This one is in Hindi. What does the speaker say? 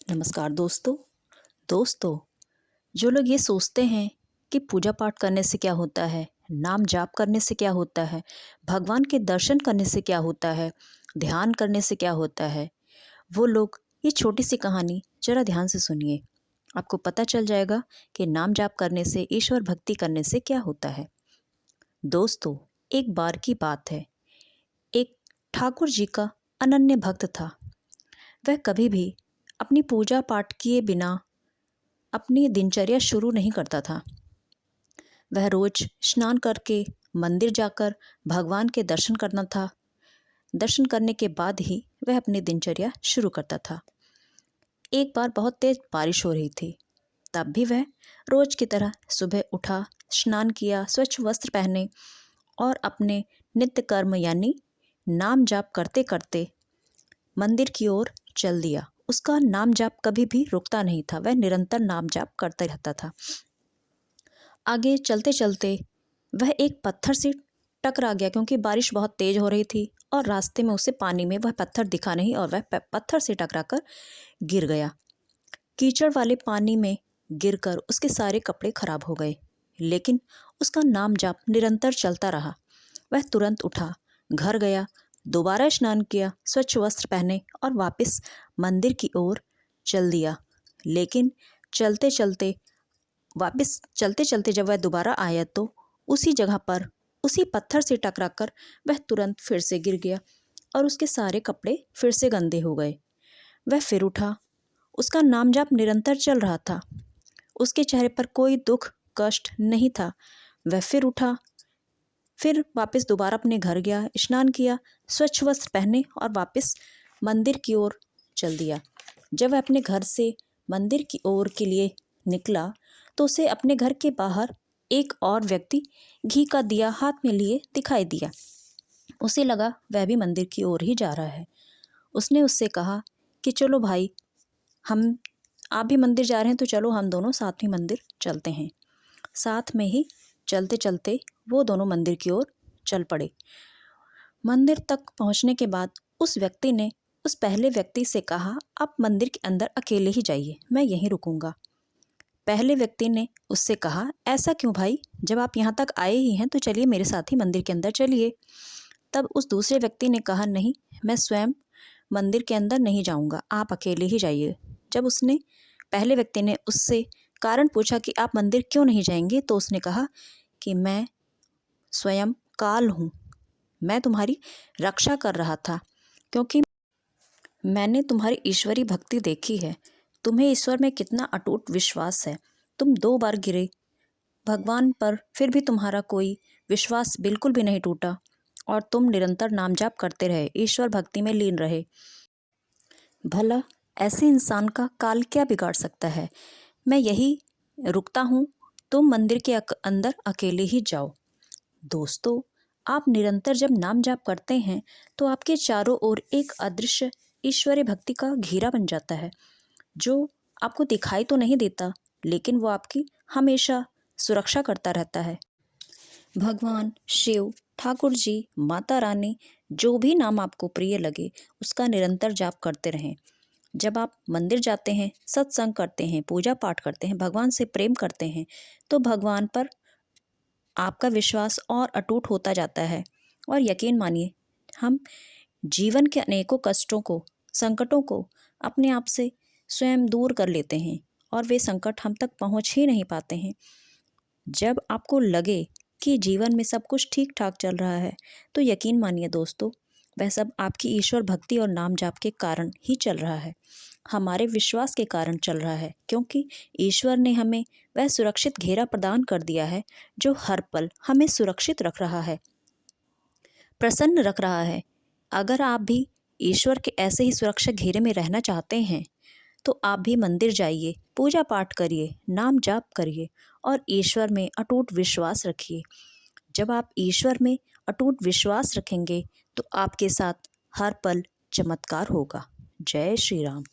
नमस्कार दोस्तों। दोस्तों, जो लोग ये सोचते हैं कि पूजा पाठ करने से क्या होता है, नाम जाप करने से क्या होता है, भगवान के दर्शन करने से क्या होता है, ध्यान करने से क्या होता है, वो लोग ये छोटी सी कहानी जरा ध्यान से सुनिए। आपको पता चल जाएगा कि नाम जाप करने से, ईश्वर भक्ति करने से क्या होता है। दोस्तों, एक बार की बात है। एक ठाकुर जी का अनन्य भक्त था। वह कभी भी अपनी पूजा पाठ किए बिना अपनी दिनचर्या शुरू नहीं करता था। वह रोज स्नान करके मंदिर जाकर भगवान के दर्शन करना था। दर्शन करने के बाद ही वह अपनी दिनचर्या शुरू करता था। एक बार बहुत तेज बारिश हो रही थी। तब भी वह रोज की तरह सुबह उठा, स्नान किया, स्वच्छ वस्त्र पहने और अपने नित्य कर्म यानी नाम जाप करते करते मंदिर की ओर चल दिया। उसका नाम जाप कभी भी रुकता नहीं था। वह निरंतर नाम जाप करते रहता था। आगे चलते चलते वह एक पत्थर से टकरा गया, क्योंकि बारिश बहुत तेज हो रही थी और रास्ते में उसे पानी में वह पत्थर दिखा नहीं और वह पत्थर से टकराकर गिर गया। कीचड़ वाले पानी में गिरकर उसके सारे कपड़े खराब हो गए, लेकिन उसका नाम जाप निरंतर चलता रहा। वह तुरंत उठा, घर गया, दोबारा स्नान किया, स्वच्छ वस्त्र पहने और वापस मंदिर की ओर चल दिया। लेकिन चलते चलते जब वह दोबारा आया तो उसी जगह पर, उसी पत्थर से टकराकर वह तुरंत फिर से गिर गया और उसके सारे कपड़े फिर से गंदे हो गए। वह फिर उठा। उसका नाम जाप निरंतर चल रहा था। उसके चेहरे पर कोई दुख कष्ट नहीं था। वह फिर उठा, फिर वापस दोबारा अपने घर गया, स्नान किया, स्वच्छ वस्त्र पहने और वापस मंदिर की ओर चल दिया। जब वह अपने घर से मंदिर की ओर के लिए निकला तो उसे अपने घर के बाहर एक और व्यक्ति घी का दिया हाथ में लिए दिखाई दिया। उसे लगा वह भी मंदिर की ओर ही जा रहा है। उसने उससे कहा कि चलो भाई, हम आप भी मंदिर जा रहे हैं तो चलो हम दोनों साथ में मंदिर चलते हैं। साथ में ही चलते चलते वो दोनों मंदिर की ओर चल पड़े। मंदिर तक पहुंचने के बाद उस व्यक्ति ने उस पहले व्यक्ति से कहा, आप मंदिर के अंदर अकेले ही जाइए, मैं यहीं रुकूंगा। पहले व्यक्ति ने उससे कहा, ऐसा क्यों भाई, जब आप यहाँ तक आए ही हैं तो चलिए मेरे साथ ही मंदिर के अंदर चलिए। तब उस दूसरे व्यक्ति ने कहा, नहीं, मैं स्वयं मंदिर के अंदर नहीं जाऊँगा, आप अकेले ही जाइए। जब उसने पहले व्यक्ति ने उससे कारण पूछा कि आप मंदिर क्यों नहीं जाएंगे, तो उसने कहा कि मैं स्वयं काल हूँ, मैं तुम्हारी रक्षा कर रहा था, क्योंकि मैंने तुम्हारी ईश्वरी भक्ति देखी है। तुम्हें ईश्वर में कितना अटूट विश्वास है। तुम 2 बार गिरे भगवान पर, फिर भी तुम्हारा कोई विश्वास बिल्कुल भी नहीं टूटा और तुम निरंतर नाम जाप करते रहे, ईश्वर भक्ति में लीन रहे। भला ऐसे इंसान का काल क्या बिगाड़ सकता है। मैं यही रुकता हूँ, तुम मंदिर के अंदर अकेले ही जाओ। दोस्तों, आप निरंतर जब नाम जाप करते हैं तो आपके चारों ओर एक अदृश्य ईश्वरीय भक्ति का घेरा बन जाता है, जो आपको दिखाई तो नहीं देता, लेकिन वो आपकी हमेशा सुरक्षा करता रहता है। भगवान शिव, ठाकुर जी, माता रानी, जो भी नाम आपको प्रिय लगे उसका निरंतर जाप करते रहें। जब आप मंदिर जाते हैं, सत्संग करते हैं, पूजा पाठ करते हैं, भगवान से प्रेम करते हैं, तो भगवान पर आपका विश्वास और अटूट होता जाता है। और यकीन मानिए, हम जीवन के अनेकों कष्टों को, संकटों को अपने आप से स्वयं दूर कर लेते हैं और वे संकट हम तक पहुंच ही नहीं पाते हैं। जब आपको लगे कि जीवन में सब कुछ ठीक ठाक चल रहा है, तो यकीन मानिए दोस्तों, वह सब आपकी ईश्वर भक्ति और नाम जाप के कारण ही चल रहा है, हमारे विश्वास के कारण चल रहा है, क्योंकि ईश्वर ने हमें वह सुरक्षित घेरा प्रदान कर दिया है जो हर पल हमें सुरक्षित रख रहा है, प्रसन्न रख रहा है। अगर आप भी ईश्वर के ऐसे ही सुरक्षा घेरे में रहना चाहते हैं तो आप भी मंदिर जाइए, पूजा पाठ करिए, नाम जाप करिए और ईश्वर में अटूट विश्वास रखिए। जब आप ईश्वर में अटूट विश्वास रखेंगे तो आपके साथ हर पल चमत्कार होगा। जय श्री राम।